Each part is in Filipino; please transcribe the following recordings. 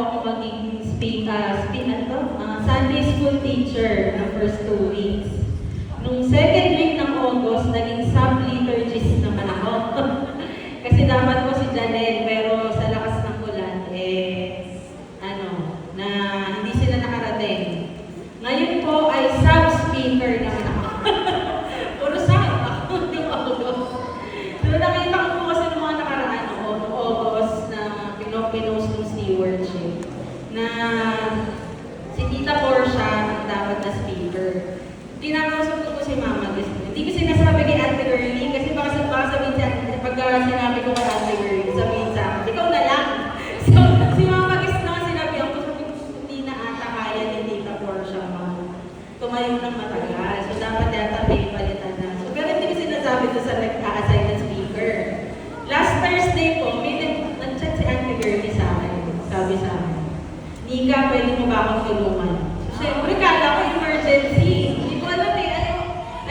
ako maging Sunday school teacher ng first 2 weeks. Nung second week ng August, naging sub-liturgist naman ako. Kasi dapat ko si Janet, pero sa lakas ng ulan, na hindi sila nakarating. Ngayon po ay sub-speaker naman ako. Puro sub ako ng August. So nakita ko po kasi ng mga nakaraan noong August na pinost ng stewardship na si Tita Portia ang dapat na speaker. Tinakausap ko si Mama Grace. Hindi ko sinasabi kay Ate Girlie kasi baka sabihin sa akin, pagka sinabi ko kay Ate Girlie, sabihin sa akin, ikaw na lang. So, si Mama Grace na sinabi ako, hindi na ata kaya ni Tita Portia tumayo ng matagal. So, dapat yata may palitan na. So, pero hindi ko sinasabi ito sa nag-a-assign na speaker. Last Thursday po, may nag-chat si Ate Girlie sa akin. Sabi sa akin, Nika, pwede mo ba akong tulungan? So, syempre, kala ko emergency. Hindi ko alam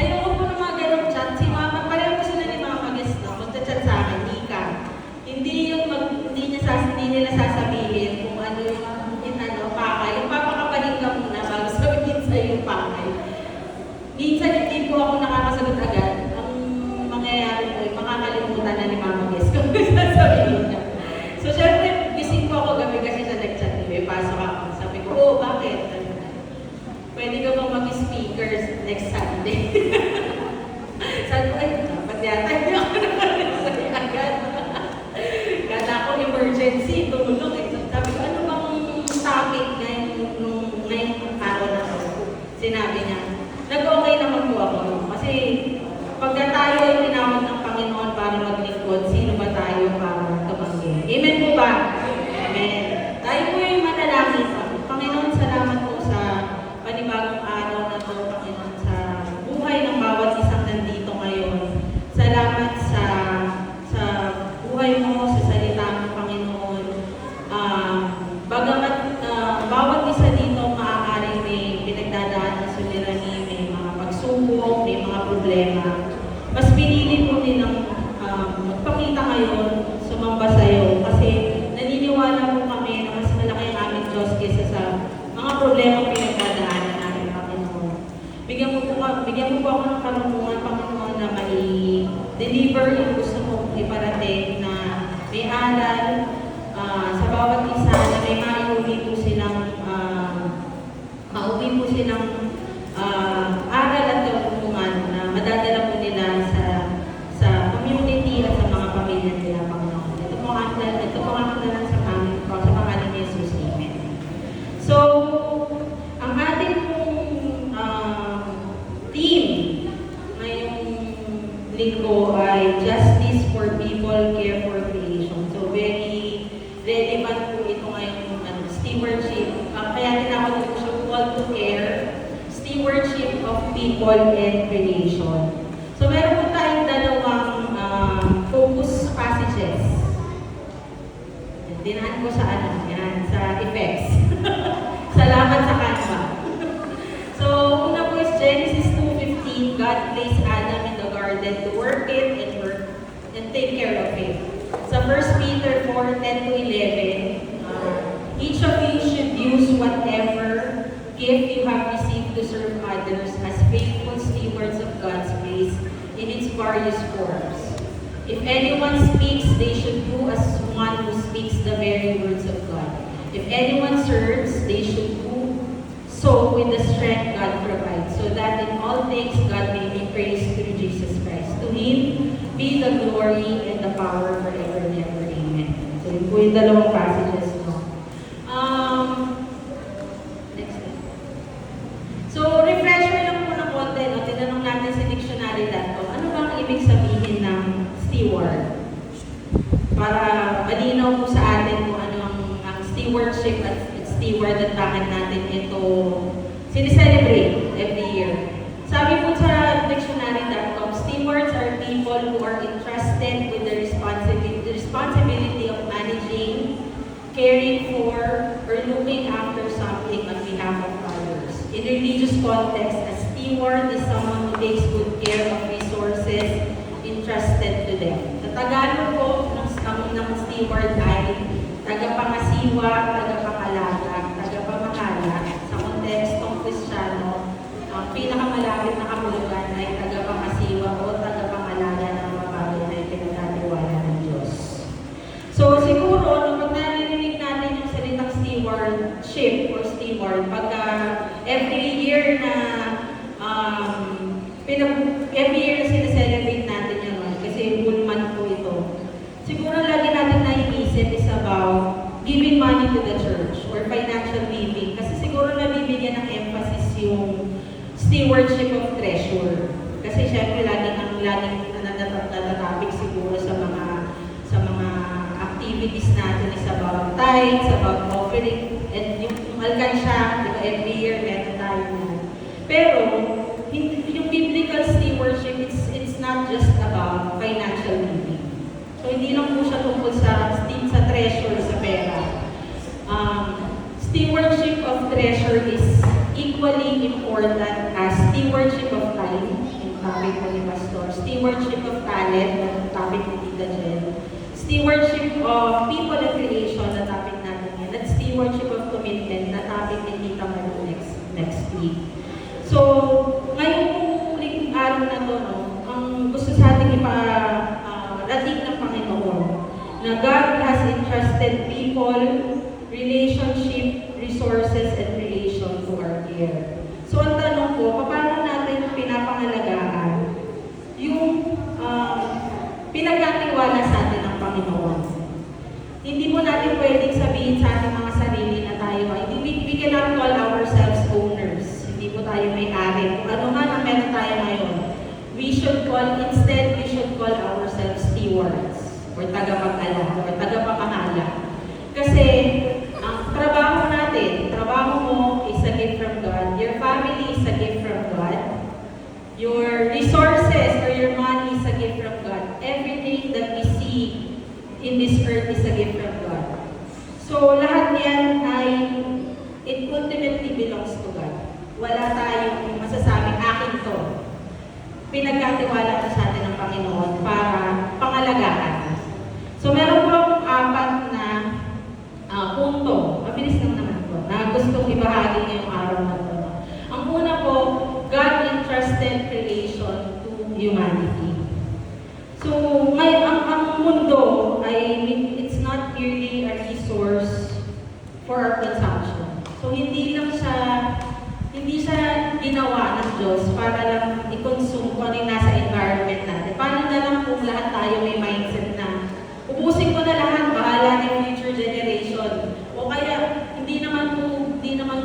ayoko po ng mga ganong chat. Si Mama, pareho ko sila ni Mama Guest na magchat sa akin, Nika. Hindi nila sasabihin kung ano yung pakay. Yung papakapaling ka muna bago sabihin sa yung pakay. Minsan, hindi po ako nakakasagot agad. Ang mangyayari ko, makakalimutan na ni Mama Guest kung sasabihin niya. So, syempre, gising po ako gabi kasi sa nag-chat niya. Pasok ako. Sabi ko, bakit? Pwede ka bang mag-speakers next Sunday? Sabi ko, dapat yata hindi ako nakalimutan agad. Kala ko emergency, tumulong. Sabi ko, ano bang topic ngayong araw na to? Sinabi niya, nag-okay naman po ako. Kasi pagka tayo ay tinawag ng Panginoon para maglingkod, sino ba tayo para tumanggi? Amen po ba? Amen. Tayo po yung manalangin. Panginoon, salamat po sa panibagong araw na to, Panginoon, sa buhay ng bawat isang nandito ngayon. Salamat sa buhay mo, sa salita mo, Panginoon. Bagamat bawat isa dito maaaring may pinagdadaan ng suliranin, may mga pagsubok, may mga problema. Mas pinili po nilang magpakita ngayon, sumamba sa'yo, kasi naniniwala po kami na mas malaki ang aming Diyos kaysa sa mga problema pinagdadaanan natin, Panginoon. Bigyan mo po ako ng karunungan, Panginoon, na mai-deliver yung gusto mong iparating na may aral sa bawat isa na may mauwi po silang aral at karunungan na madadala po nila sa community at sa mga pamilya nila, Panginoon. Ito po ang lang sa pangalan ni Jesus. Amen. So, ang ating team ngayong linggo ay Justice for People, Care for Creation. So, very relevant po ito ngayong stewardship. Kaya tinawag ko siya call to care, stewardship of people and creation. So, meron po tayong dalawang focus passages. Dinahan ko sa sa effects. Salamat sa Canva. So, una po is Genesis 2:15, God placed Adam in the garden to work it and take care of it. Sa 1 Peter 4:10-11, each of you should use whatever gift you have received to serve others as faithful stewards of God's grace in its various forms. If anyone speaks, they should do as one who speaks the very words of God. If anyone serves, they should do so with the strength God provides, so that in all things God may be praised through Jesus Christ. To Him be the glory and the power forever and ever. Amen. So yun po yung dalawang passages. Next slide. So refresher lang po ng konti. Tinanong natin sa dictionary.com, ano bang ibig sabihin ng steward? Para malinaw po sa atin kung ano ang stewardship at steward at bakit natin ito sineselebrate every year. Sabi po sa dictionary.com, stewards are people who are entrusted with the responsibility of managing, caring for, or looking after something on behalf of others. In religious context, a steward is someone who takes good care of resources entrusted to them. Sa Tagalog po ng steward ay tagapangasiwa, tagapangalaga, stewardship or steward, pagka every year na every year na sineselebrate natin yun, no? Kasi full month po ito. Siguro lagi natin naiisip is about giving money to the church or financial giving. Kasi siguro nabibigyan ng emphasis yung stewardship of treasure. Kasi syempre laging natatopic siguro sa mga activities natin is about tithes, about offering, and yung alkansya, di ba, every year meron tayo na. Pero yung biblical stewardship, it's not just about financial giving. So hindi lang po siya tungkol sa treasure, sa pera. Stewardship of treasure is equally important as stewardship of time, yung topic ko ni Pastor, stewardship of talent, yung topic ni Tita Jen, stewardship of people and creation, na topic natin yan, at stewardship of commitment, na topic ni Tita Malu next week. So, ngayong huling araw na to, no, ang gusto sa ating iparating ng Panginoon, na God has entrusted people, relationship, resources, and relation to our care. So, ang tanong ko, paano natin pinapangalagaan yung pinagkatiwala sa atin ng Panginoon? Hindi mo natin pwedeng sabihin sa ating mga sarili na tayo, we cannot call ourselves owners. Hindi po tayo may-ari. Kung ano man ang meron tayo ngayon, we should call ourselves stewards or tagapag-ala or tagapamahala. Kasi ang trabaho mo is a gift from God. Your family is a gift from God. Your resources or your money is a gift from God. Everything that we see in this earth is a gift from God. So lahat yan it ultimately belongs to God. Wala tayong masasabing akin to. Pinagkatiwala na sa atin ng Panginoon para pangalagaan. So meron po akong 4 na punto. Mabilis lang naman po na gustong ibahagi ngayong araw na ito. Ang una po, God entrusted creation to humanity. So, ang mundo it's not merely a resource for our consumption. So, hindi siya ginawa ng Diyos para lang i-consume kung ano yung nasa environment natin. Paano na lang kung lahat tayo may mindset na ubusin ko na lahat, bahala na yung future generation. O kaya, hindi naman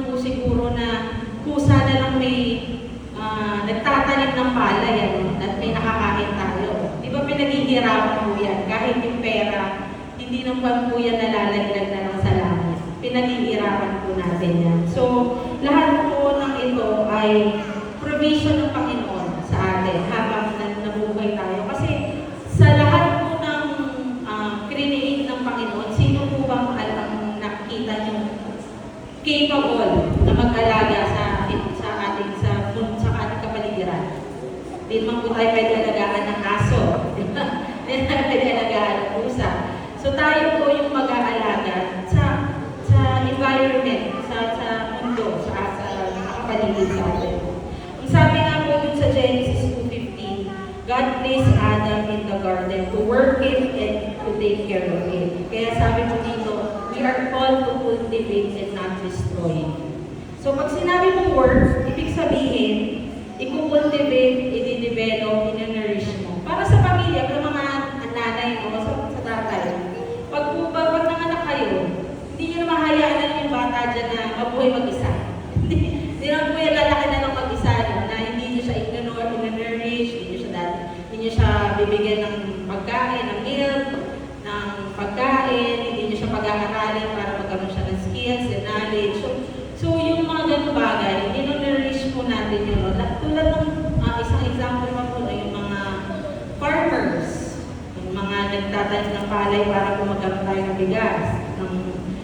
po siguro na kusa na lang may nagtatanim ng palay at may nakakain tayo. Di ba pinaghihirapan po yan? Kahit yung pera, hindi naman po yan nalalaglag na lang sa langit. Pinaghihirapan po natin yan. So, lahat po ng ito ay provision ng Panginoon sa atin habang nabuhay tayo. Kasi sa lahat po ng create ng Panginoon, sino po bang nakikita nyo capable na mag-alaga sa ating kapaligiran? Hindi naman po tayo pwede alagaan ng aso. Hindi tayo pwede alagaan ng pusa. So tayo po yung mag-aalaga sa environment, sa mundo, sa nakapaligid sa atin. Ang sabi nga po dun sa Genesis 2:15, God placed Adam in the garden to work it and to take care of it. Kaya sabi mo dito, we are called to cultivate and not destroy. So pag sinabi mong work, ibig sabihin, i-cultivate, i-develop, i-nourish mo. Para sa pamilya, para mga nanay mo, sa tatay. Pag nanganak kayo, hindi nyo na mahayaan na yung bata dyan na mabuhay mag-isa. Hindi naman po yung lalaki na lang mag-isa na hindi nyo siya i-nourish, hindi nyo siya bibigyan ng pagkain, ng milk, ng pagkain, hindi nyo siya pag-aaralin para magkaroon siya ng skills and knowledge. So yung mga ganung bagay, i-nourish po natin yun. Tulad ng isang example pa po, yung mga farmers, yung mga nagtatanim ng palay para po magkaroon tayo ng bigas,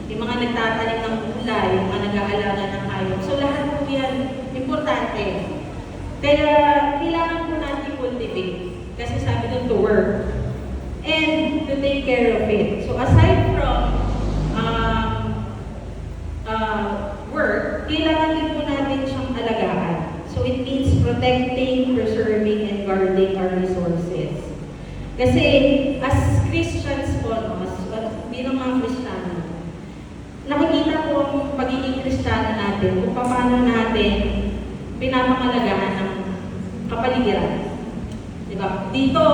yung mga nagtatanim ng gulay, yung mga nag-aalaga ng hayop. So lahat po yan, importante. Kaya kailangan po natin cultivate. Kasi sabi doon to work. And to take care of it. So aside from work, kailangan din po natin siyang alagaan. So it means protecting, preserving, and guarding our resources. Kasi as Christians po, bilang mga Kristiyano, nakikita po ang natin kung paano natin pinapangalagahan ng kapaligiran. Diba? Dito,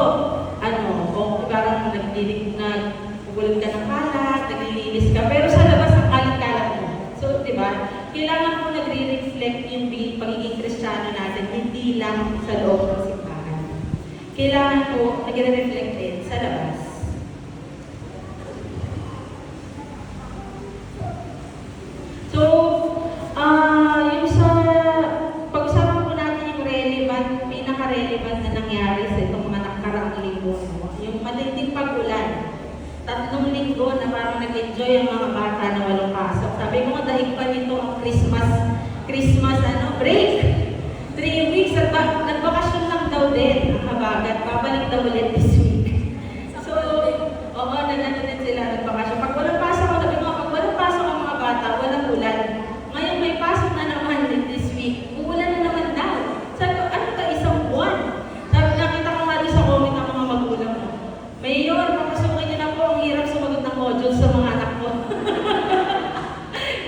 kung parang nagpupulot ka ng kalat, naglilinis ka, pero sa labas ang kalat-kalat mo. So, diba? Kailangan po nagre-reflect yung pagiging Kristiyano natin, hindi lang sa loob ng simbahan. Kailangan po nagre-reflect din sa labas. So, yung sa pag-usapan po natin yung pinaka-relevant na nangyari sa itong mga nakaraang linggo. Yung matinding pag-ulan. 3 linggo na parang nag-enjoy ang mga bata na walang pasok. Sabi ko, dahil pa nito ang Christmas break. 3 weeks at nagbakasyon lang daw din ang habagat. Babalik daw ulit this week. So, oo, nagano din sila nagbakasyon. Pag walang pasok, sabi ko, pag walang pasok ang mga bata, walang ulan. Ngayon may pasok na naman din this week. Uulan na naman daw. Sabi ko, ano ka, 1 buwan? Sabi, nakita ko nga doon sa comment ng mga magulang mo. Mayor, papasukin niyo na po, ang hirap sumagot ng module sa mga anak mo.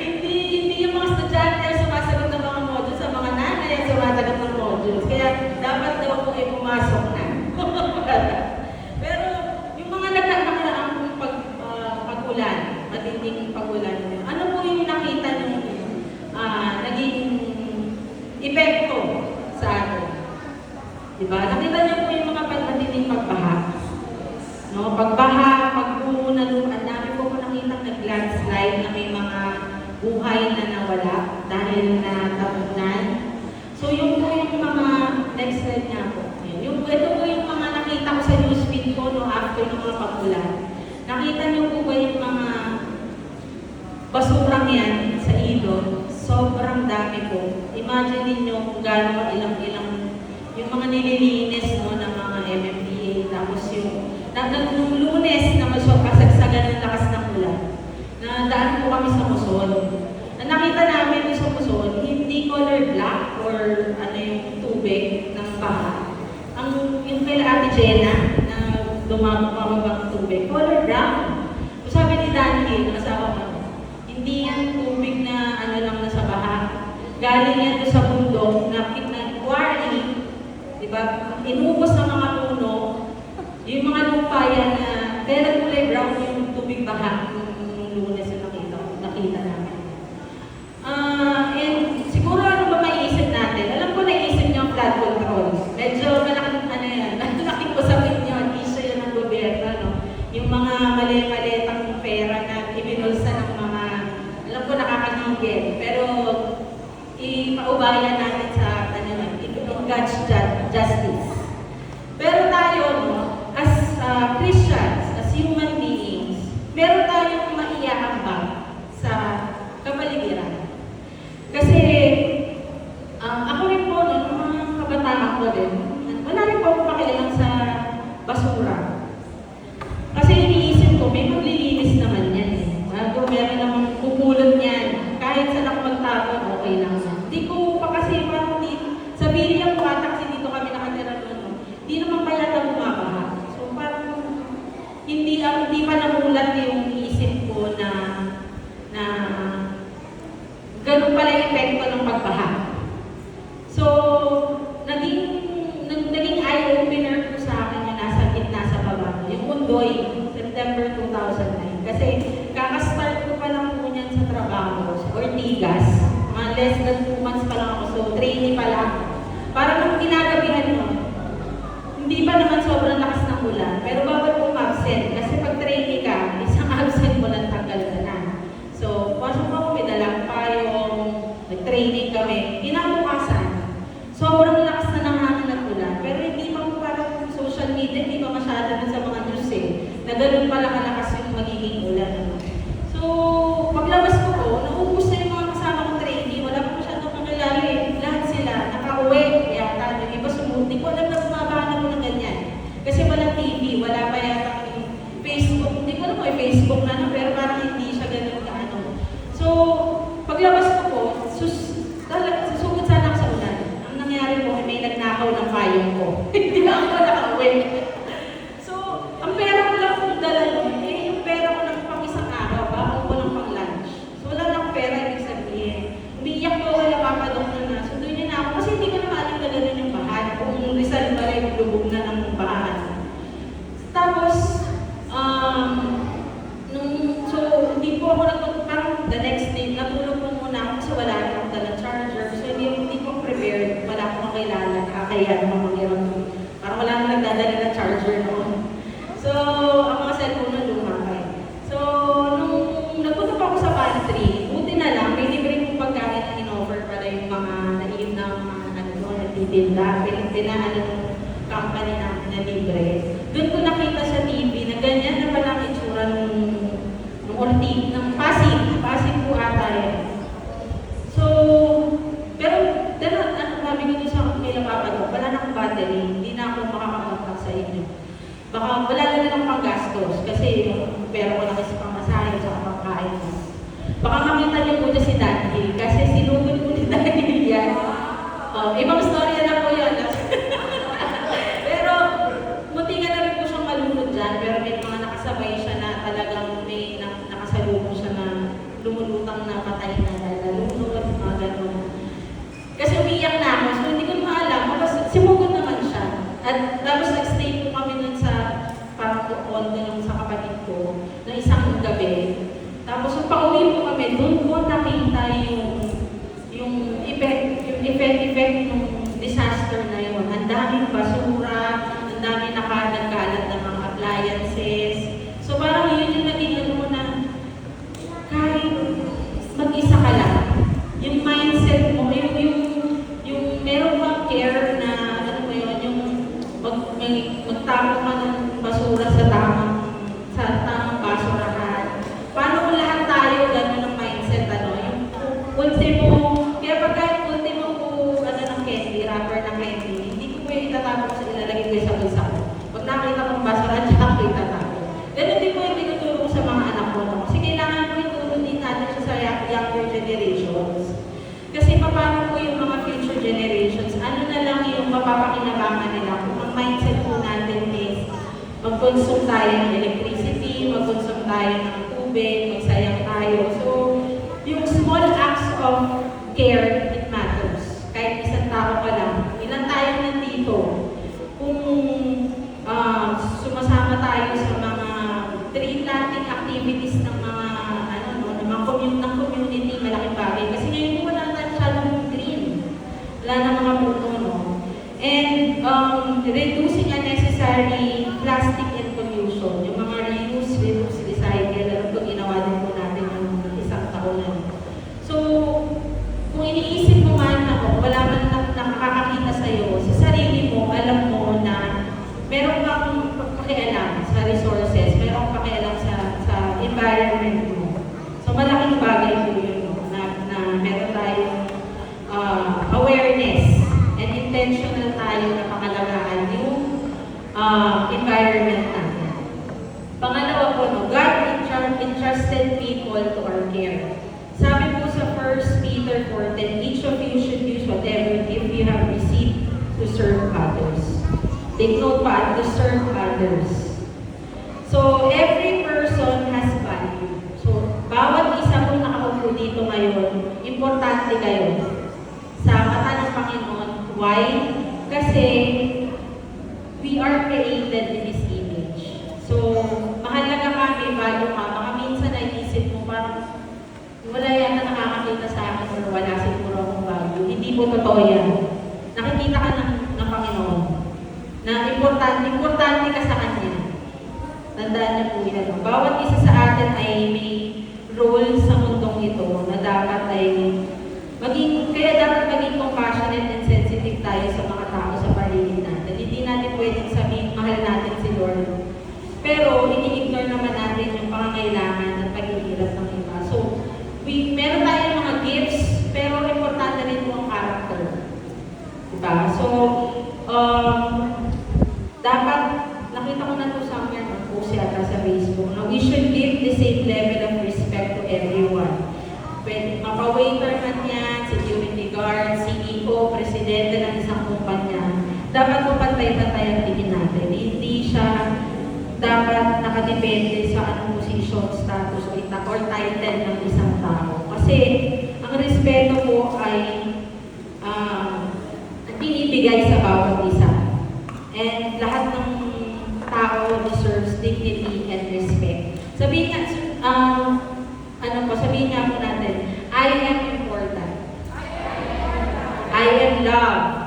hindi yung mga estudyante ang sumasagot ng mga module, sa mga nanay ang sumasagot ng modules. Kaya dapat daw po ay pumasok na. Pero yung mga nakaraang pag-ulan, matinding pag-ulan, ano po yung nakita nyo naging epekto sa atin? Diba? Nakita niyo po yung mga matinding pagbaha. No, pagbaha, pagbuo na lupa, ang dami po nakita nag-landslide na may mga buhay na nawala dahil na tapunan. So yung po yung mga, next slide nga po. Ito po yung mga nakita ko sa newsfeed ko no, after ng mga pag-ulan. Nakita niyo po ba yung mga basurang yan sa ilog? Sobrang dami po. Imagine niyo kung gaano ilang yung mga nililinis no, ng mga MMDA, tapos yung nung Lunes na kasagsagan ng lakas ng ulan, na daan po kami sa Muson. Na nakita namin sa Muson, hindi color black or yung tubig ng baha. Yung kay Ate Jenna, na dumabang tubig, color brown. So, sabi ni Danny, ang asawa ko, hindi yan tubig na lang nasa baha. Galing yan doon sa bundok, na quarry, diba? Inubos ng mga puno, yung mga lupa yan na kaya kulay brown yung tubig baha nung Lunes na nakita namin. And siguro ano ba maiisip natin? Alam ko naisip niyo ang flood control. Medyo malaking usapin niyo, issue yun ng gobyerno, no? Yung mga mali-malitang pera na ibinulsa ng mga, alam ko nakakagigil, pero ipaubayan natin sa God's justice. Pero tayo, no, as Christians, as human beings, meron tayong maiaambag sa kapaligiran. Kasi, ako rin po, no, ng mga kabataan ko din, wala rin po ako pakialam sa basura. Kasi iniisip ko, may maglilinis naman yan. Kung meron namang pupulot niyan, kahit saan ako magtapon, okay lang. Hindi ko pa kasi sabihin niya po kasi dito kami nakatira noon, hindi naman pa yata bumabaha. So parang hindi pa namulat yung isip ko na ganun pala yung epekto ng pagbaha. So naging eye-opener po sa akin yung nasa gitna sa baba. Yung Undoy, September 2009. Kasi kakastart ko pa lang po niyan sa trabaho, sa Ortigas. Mga less than 2 months pa lang ako, so trainee pa lang. Para nung kinagabihan mo, hindi pa naman sobrang lakas ng ulan, pero bawal kong absent. Kasi pag trainee ka, isang absent mo lang tanggal ka na. So, pasok ako, may dalang payong, nag-training kami. Kinabukasan, sobrang lakas na ng hangin at ulan. Pero hindi pa po parang social media, hindi pa masyado dun sa mga news na ganun pala kalakas yung magiging ulan. So, paglabas ko po, naubos na yung mga kasama kong trainee. Wala pa masyadong nangyayari. Lahat sila, nakauwi. Yata, yung iba sumuti ko, alam na bumabahan ako ng ganyan. Kasi walang TV, wala pa yata yung Facebook. Hindi ko alam mo yung Facebook na, pero parang hindi siya ganun kaano. So, paglabas ko po, susugod yan, mamangyaron. Parang wala na nagdadala ng charger noon. So, ang mga cellphone na luma pa eh. So, nung nagpunta pa ako sa pantry, buti na lang, may libre kong pagkain na in-offer pala yung mga naiim na mga nagtitinda. Pinagtinaan ng company namin na libre. Doon ko nakita sa TV na ganyan na pala ang itsura ng Pasig po ata yan. So, pero, sabi ko doon sa may napapagawa, wala na akong battery, hindi na ako makakakontak sa inyo. Baka wala na lang panggastos kasi yung pera ko na kasi pangmasahe sa pangkain mo. Baka makita niyo po na si Daniel kasi sinugod po ni Daniel yan. Ibang storya na po yun. Pero, munti ka na rin po siyang malunod dyan, pero may mga nakasabay siya na talagang may nakasalubong siya na lumulutang na patay na nalunod, mga gano'n. Kasi umiiyak na ako, so hindi ko maalam, tapos simugod naman siya. At tapos nag-stay po kami nun sa parang condo nung sa kapatid ko, na isang gabi. Tapos yung pauwi po kami, doon ko nakita yung effect ng disaster na yun. Ang daming basura, ang daming nagkalat ng mga appliances. So parang yun yung naging ano na, kahit mag-isa ka lang, yung mindset mo, yung meron bang care na, ano mo yun, yung magtapon ka ng basura sa tamang basurahan. Paano kung lahat tayo gano'n ng mindset, ano, yung ultimo, kaya pagka ultimo po, ano ng candy, wrapper ng candy, hindi ko po yung itatapon sa ilalagay ko sa bulsa ko. Pag nakita kong basura, tsaka ko itatapon. Ganun din po yung tinuturo sa mga anak ko, no? Kasi kailangan po ituro din natin siya sa younger generations. Kasi paano po yung mga future generations, ano na lang yung mapapakinabangan nila kung ang mindset po natin is mag-consume tayo ng electricity, mag-consume tayo ng tubig, magsayang tayo. So, yung small acts of care, it matters. Kahit isang tao pa lang, ilan tayo nandito, kung sumasama tayo sa mga tree planting activities ng mga ng community, malaking bagay. Kasi ngayon po wala na masyadong green. Wala na mga puno, no? And reducing unnecessary plastic and pollution. Yung mga reuse, recycle, alam ko ginawa din po natin ng isang taon na. So, kung iniisip mo man ako, wala man nakakakita sa'yo, sa sarili mo, alam mo na meron kang pakialam sa resources, meron kang pakialam sa environment mo. So, malaking bagay po yun, no? na meron tayong awareness and intentional tayo na pangalagaan yung environment natin. Pangalawa po, no? God entrusted people to our care. Sabi po sa 1 Peter 4:10, each of you should use whatever gift you have received to serve others. Take note pa, to serve others. So, every person has value. So, bawat isa kong nakaupo dito ngayon, importante kayo sa mata ng Panginoon. Why? Kasi we are created in His image. So, mahalaga ka, may value ka. Baka minsan naisip mo parang wala yata nakakakita sa akin or wala siguro akong value. Hindi po totoo yan. Nakikita ka ng Panginoon na importante ka sa Kanya. Tandaan niyo po yan. Bawat isa sa atin ay may role sa mundong ito na dapat ay kaya dapat maging compassionate and sensitive tayo sa mga tao sa paligid natin. Hindi natin pwedeng sabihin, mahal natin si Lord. Pero, ini-ignore naman natin yung pangangailangan at paghihirap ng iba. So, meron tayong mga gifts, pero importante rin po ang character. Diba? So, dapat, nakita ko na ito somewhere, post yata sa Facebook, na we should give the same level of respect to everyone. Pwede, mapa-waiter man yan, security guard, CEO, presidente ng isang kumpanya. Dapat po pantay-pantay ang tingin natin. Hindi siya dapat nakadepende sa anong position, status, or title ng isang tao. Kasi ang respeto po ay binibigay sa bawat isa. And lahat ng tao deserves dignity and respect. Sabihin nga, sabihin nga po natin, I am important. I am loved.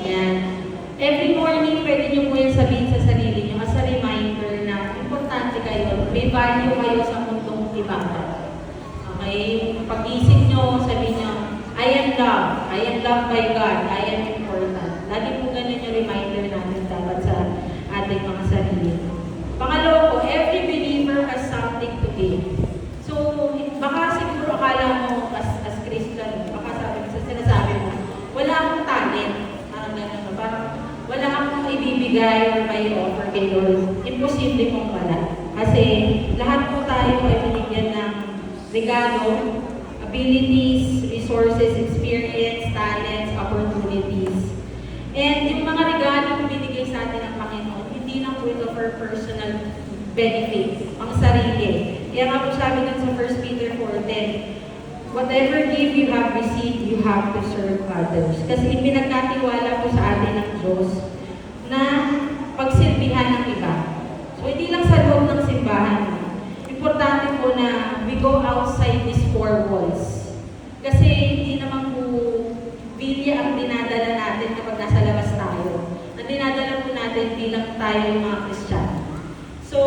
Yan. Every morning, pwede nyo po yung sabihin sa sarili nyo as a reminder na importante kayo, may value kayo sa mundong iba. Okay? Pag-isip nyo, sabihin nyo, I am loved by God, I am important. Lagi po ganun yung reminder natin dapat sa ating mga sarili. Pangalawa po, every believer has something to give. So, baka siguro akala mo as Christian, baka sinasabi mo, wala akong talent. Parang gano'n, parang wala akong ibibigay or may offer kay Lord. Imposible pong wala. Kasi lahat po tayo ay binigyan ng regalo, abilities, resources, experience, talents, opportunities. And yung mga regalo na binigay sa atin ng Panginoon, hindi lang po ito for personal benefit, ang sarili. Kaya nga po sabi dun sa 1 Peter 4:10, whatever gift you have received, you have to serve others. Kasi ipinagkatiwala po sa atin ng Diyos na pagsilbihan ng iba. So hindi lang sa loob ng simbahan. Importante po na we go outside these four walls. Kasi hindi naman po bilya ang dinadala natin kapag nasa labas tayo. Ang dinadala po natin bilang tayo yung mga Kristiyano. So,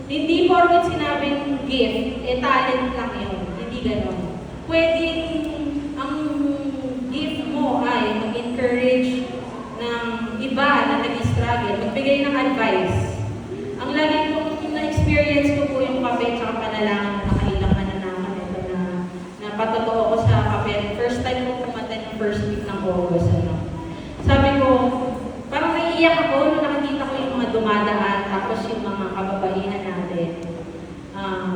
hindi porket sinabing gift, talent lang yun. Hindi ganon. Pwedeng ang gift mo ay mag-encourage ng iba na nag-struggle, magbigay ng advice. Ang lagi kong na-experience ko po yung kape at panalangin na nakailang naman ito na patotoo ko sa kape. First time ko pumunta yung first week ng August. Sabi ko, parang naiiyak ako nung nakikita ko yung mga dumadaan tapos yung mga kababaihan natin.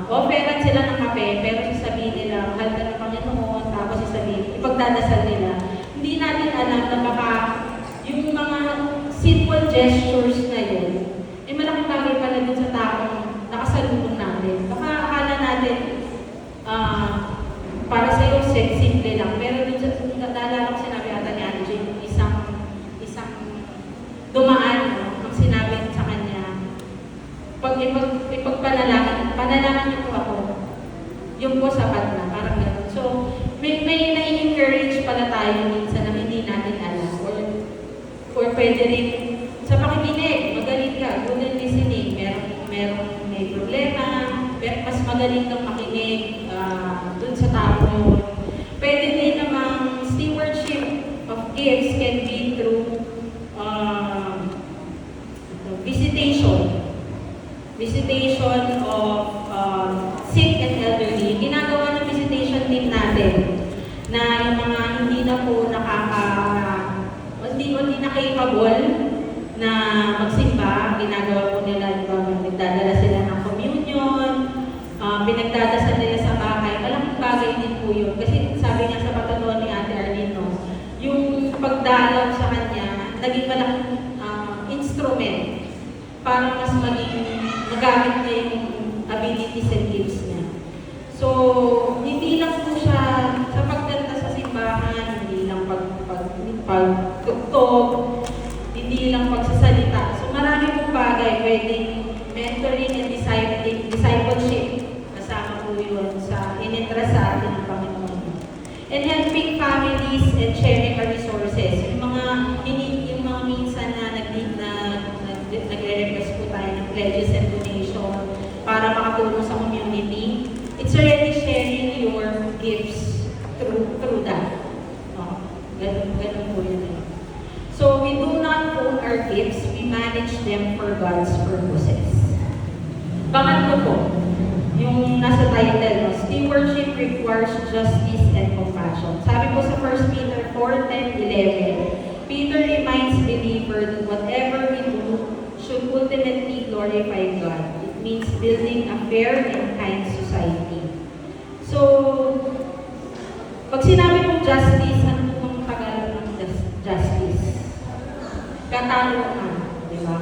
Offeran sila ng kape, pero sasabihin nila, mahal ka ng Panginoon, tapos sasabihin, ipagdadasal nila. Hindi natin alam na baka yung mga simple gestures na yun, malaking bagay pala dun sa taong nakasalubong natin. Baka akala natin, para sa iyo, simple lang. Pero dun sa, naalala ko sinabi ata ni Ate Jane, isang dumaan, ang sinabi sa kanya, pag panalangin niyo po ako, yung po sapat na, parang gano'n. So, may na-encourage pala tayo minsan na hindi natin alam. Or pwede rin, sa pakikinig, magaling ka, good in listening, may problema, pero mas magaling kang makinig dun sa tao yun. Pwede din namang stewardship of gifts can be through visitation of sick and elderly. Ginagawa ng visitation team natin na yung mga hindi na po hindi na capable na magsimba, ginagawa po nila, nagdadala sila ng communion, pinagdadasal nila sa bahay. Malaking bagay din po yun. Kasi sabi nga sa patutuan ni Ate Arlene, yung pagdalaw sa kanya, naging malaking instrument para mas magamit niya yung abilities and gifts niya. So, hindi lang po siya sa pagdanta sa simbahan, hindi lang pagtugtog, hindi lang pagsasalita. So, marami pong bagay, pwedeng mentoring and discipleship. Kasama po yun sa inintra sa atin ng Panginoon. And helping families and sharing our resources. Yung mga minsan na nagre-request po tayo ng pledges and donation para makatulong sa community. It's already sharing your gifts through that. Ganun po yun. So, we do not own our gifts, we manage them for God's purposes. Pangatlo po, yung nasa title, stewardship requires justice and compassion. Sabi po sa 1 Peter 4:10-11, Peter reminds believer that whatever we do should ultimately glorify God. It means building a fair and kind society. So, pag sinabi mong justice, ano pong Tagalog ng justice? Katarungan, di ba?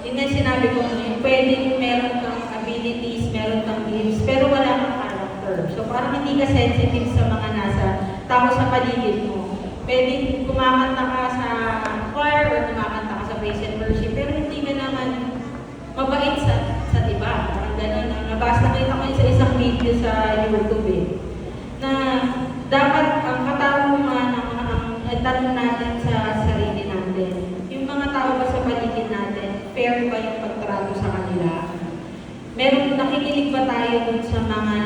Yun nga sinabi ko, pwedeng meron kang abilities, meron kang gifts, pero wala kang character. So, parang hindi ka sensitive sa mga nasa tao sa paligid mo. Pwedeng kumakanta ka sa choir or kumakanta ka sa praise and worship, pero hindi ka naman mabait sa iba. Parang gano'n. Nakita ko yun sa isang video sa YouTube na dapat ang katarungan, ang itanong natin sa sarili natin, yung mga tao ba sa paligid natin, fair ba yung pagtrato sa kanila? Meron, nakikinig ba tayo dun sa mga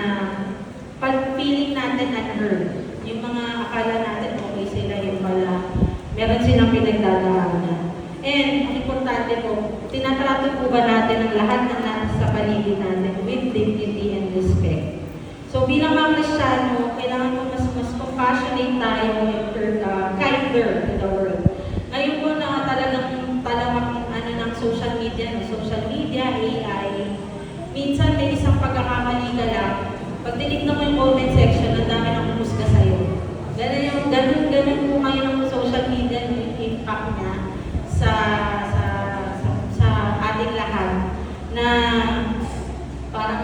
pag-feeling natin unheard? Yung mga akala natin okay sila, yung pala meron silang pinagdadaanan. And ang importante po, tinatrato po ba natin ang lahat ng nasa paligid natin with dignity and respect? So bilang mga Kristiyano, kailangan po mas compassionate tayo and kinder to the world. Ngayon po na talagang talamak ng social media, AI, minsan may isang pagkakamali ka lang. Pag tinignan mo yung comment section, ang dami ng humusga sa'yo. Ganun po ngayon ang social media, yung impact niya sa ating lahat na parang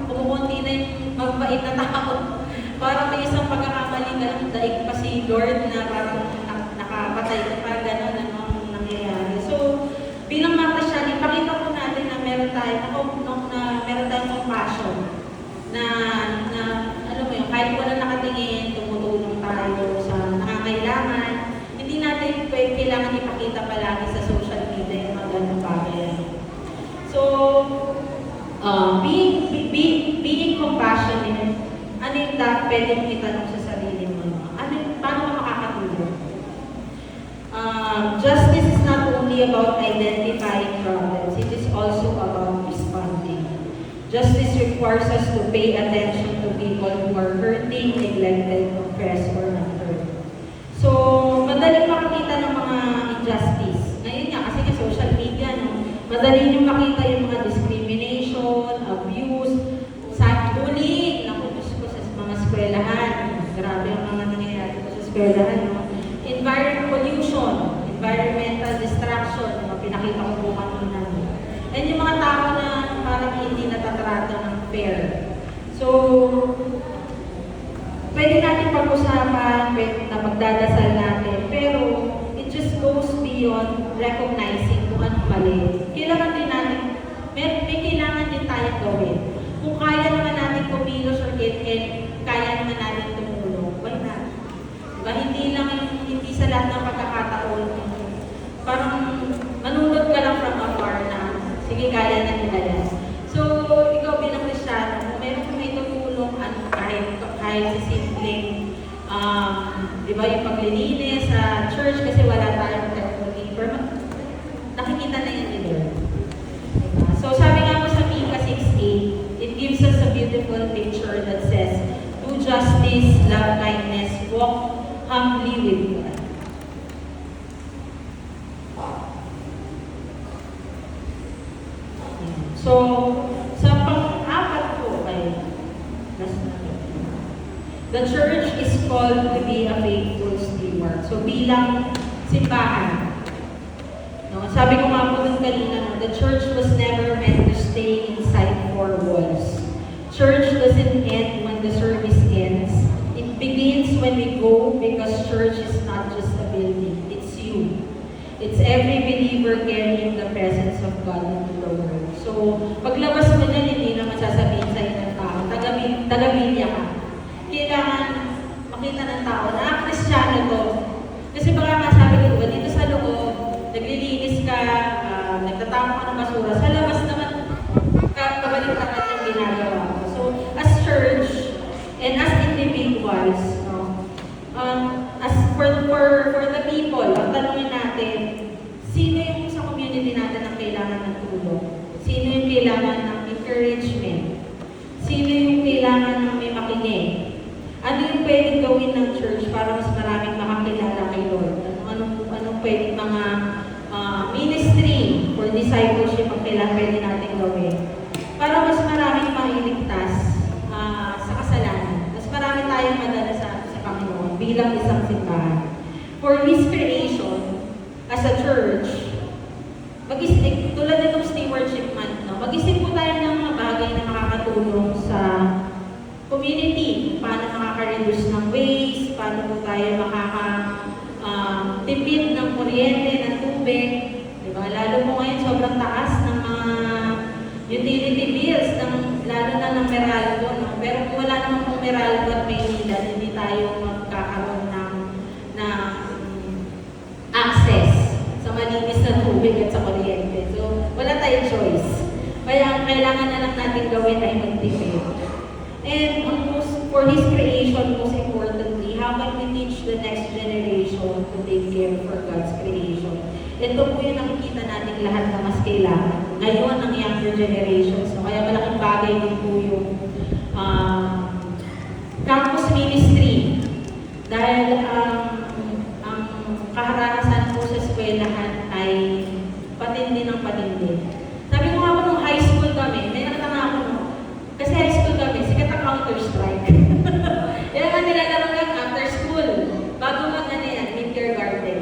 kumukunti na yung magbait na tao. Parang may isang pagkakamali ka lang, daig pa si Lord na parang nakapatay ka, parang gano'n ang nangyayari. So, bilang mga Kristiyano, ipakita po natin na meron tayong compassion na alam mo yun, kahit wala nakatingin, tumutulong tayo sa nangangailangan, hindi natin kailangan ipakita palagi sa social media yung mga ganong bagay. So, being compassionate, ano yung pwede mong itanong sa sarili mo? Paano ka makakatulong? Justice is not only about identifying problems, it is also about responding. Justice requires us to pay attention to people who are hurting, neglected, oppressed, or unheard. So, madaling makakita ng mga injustice. Ngayon nga, kasi nga social media, no? Madaling yung makita yung mga discrimination, abuse, bullying, naku, Diyos ko, sa mga eskwelahan. Grabe ang mga nangyayari ko sa eskwelahan, no? Environmental distraction, yung pinakita ko po kanina. And yung mga tao na parang hindi natatrato ng fair. So, pwede natin pag-usapan, pwede na magdadasal natin, pero it just goes beyond recognizing kung anong mali. Kailangan din natin, may kailangan din tayong gawin. Kung kaya naman natin kumilos or kaya naman natin tumulong, why not? Diba? Hindi sa lahat ng pagkakataon, parang manunod ka lang from afar na, sige, kaya na nila yan. So, ikaw bilang Kristiyano, kung meron kang may tutulong, kahit sa simpleng, di ba, yung paglilinis sa church kasi wala tayong temple keeper, nakikita na yan ni Lord. So, sabi nga po sa Micah 6:8, it gives us a beautiful picture that says, do justice, love kindness, walk humbly with God. So, sa pang-apat po ay, the church is called to be a faithful steward. So, bilang simbahan, no? Sabi ko nga po dun kanina, no? The church was never meant to stay inside four walls. Church doesn't end when the service ends. It begins when we go, because church is not just a building, it's you. It's every believer carrying the presence of God into the world. So, paglabas mo na, hindi naman sasabihin sa'yo ng tao, taga-bilya ka. Kailangan makita ng tao na, Kristiyano to. Kasi baka masabi ko, diba, dito sa loob, naglilinis ka, nagtatapon ka ng basura, sa labas naman, kabalik-tapat yung ginagawa ko. So, as church, and as individuals, no, as for the people, ang tanongin natin, sino yung sa community natin ang kailangan ng tulong? Sino yung kailangan ng encouragement? Sino yung kailangan ng may makinig? Ano yung pwedeng gawin ng church para mas maraming makakilala kay Lord? Anong pwedeng mga ministry for discipleship ang kailangan pwede natin gawin? Para mas maraming mailigtas sa kasalanan. Mas marami tayong madala sa Panginoon bilang isang simbahan. For His creation, as a church, tulad nitong stewardship month, no? Mag-isip po tayo ng mga bagay na makakatulong sa community. Paano makaka-reduce ng waste, paano po tayo makaka-tipid ng kuryente, ng tubig. Diba? Lalo po ngayon, sobrang taas ng mga utility bills, lalo na ng Meralco. No? Pero kung wala naman pong Meralco at Maynila, hindi tayo magkakaroon ng malinis na tubig at sa kuryente. So, wala tayong choice. Kaya ang kailangan na lang natin gawin ay magtipid. And for His creation, most importantly, how can we teach the next generation to take care for God's creation? Ito po yung nakikita natin lahat na mas kailangan. Ngayon, ang younger generations. So, kaya malaking bagay din po yung campus ministry. Dahil ang kaharasan po sa eskwelahan ay patindi ng patindi. Sabi ko nga po nung high school kami, may nakatanga ako no? Kasi high school kami, sikat ang Counter-Strike. Yan nga nilalaro lang after school. Bago mag-ano yan, mid-kindergarten.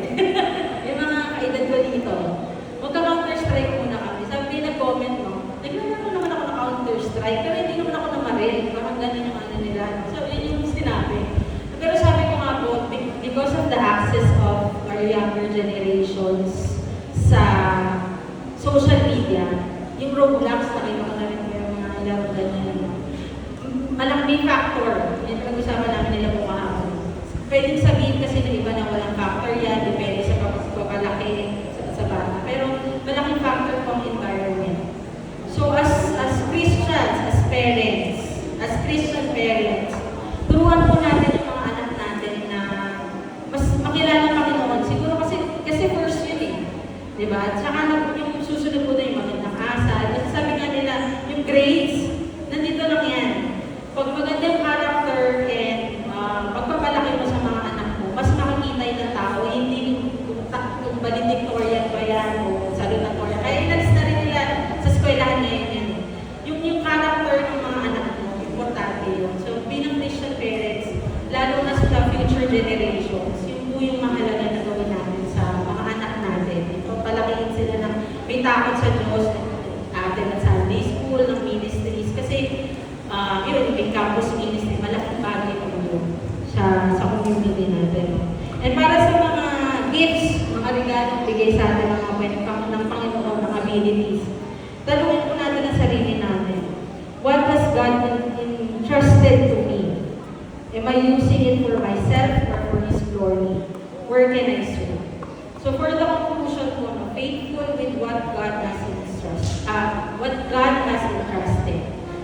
Yung mga kaedad ko dito. Magka-Counter-Strike muna kami. Sabi nag-comment no, naglalaro naman ako ng Counter-Strike, pero hindi naman ako namaril. Parang ganun yung ano nila. So, yun yung sinabi. Pero sabi ko nga po, because of the access of our younger generations sa social media, yung Roblox, nakita ko na rin yung mga laro ganyan. Malaking factor. Yan pag-usapan namin nila po kahapon. Pwedeng sabihin kasi ng iba na walang factor yan, depende sa pagpapalaki sa bata. Pero malaking factor po ang environment. So as Christians, as parents, as Christian parents, turuan po natin yung mga anak natin na mas makilala ang Panginoon. Siguro kasi first yun eh. Diba? At saka yung susunod po na yung magandang asal. At sabi nga nila, yung grades, nandito lang yan. Pag maganda yung character and pagpapalaki mo sa mga anak mo, mas makikita yung ng tao, hindi kung valedictorian ba yan o salutatorian. Kaya inalis na rin nila sa eskwelahan ngayon yan. Yung character ng mga anak mo, importante yun. So bilang Christian parents, lalo na sa future generations, yun po yung mahalaga na gawin natin sa mga anak natin. Palakihin sila ng may takot sa Diyos, atin at Sunday school, ng ministries. Kasi yun, may campus ministry, malaking bagay po yun sa community natin. And para sa mga gifts, mga regalong bigay sa atin ng Panginoon, ng abilities, tanungin po natin ang sarili natin. What has God entrusted to me? Am I using it for myself or for His glory? Where can I serve? So for the conclusion po, faithful with what God has entrusted.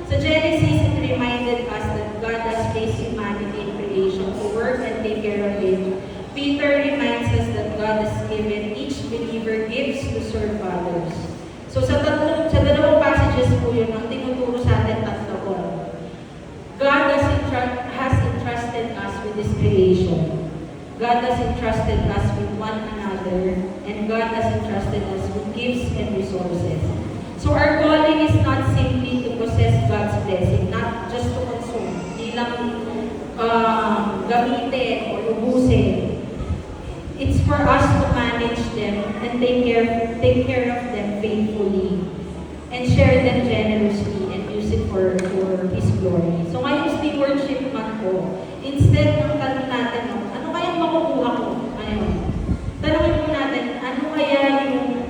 So Genesis, it reminded us that God has placed humanity in creation to work and take care of it. Peter reminds us that God has given each believer gifts to serve others. So sa dalawang passages po yun, ang tinuturo sa atin tatlo po. God has entrusted us with His creation. God has entrusted us with one another, and God has entrusted us with gifts and resources. So our calling is not simply to possess God's blessing, not just to consume, hindi lang gamitin o ubusin. It's for us to manage them and take care of them faithfully and share them generously and use it for His glory. So ngayong stewardship month po, instead ng tanong natin, ano kaya makukuha ko? Ayun. Tanongin po natin, ano kaya yung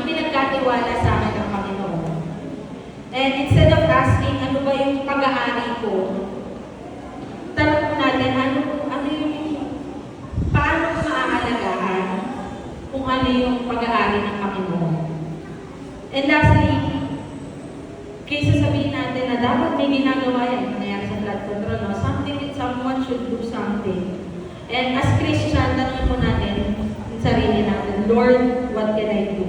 pinagkatiwala sa akin ng Panginoon? And instead of asking, ano ba yung pag-aari ko? Tanong po natin, paano ko maaalagaan kung ano yung pag-aari ng Panginoon? And lastly, kaysa sabihin natin na dapat may ginagawa yan, nangyari sa blood control, no? Someone should do something. And as Christian, tanongin po natin yung sarili natin, Lord, what can I do?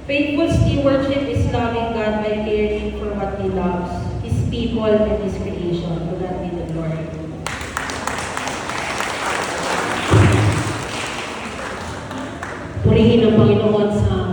Faithful stewardship is loving God by caring for what He loves, His people, and His creation. To God be the glory. Purihin ang Panginoon sa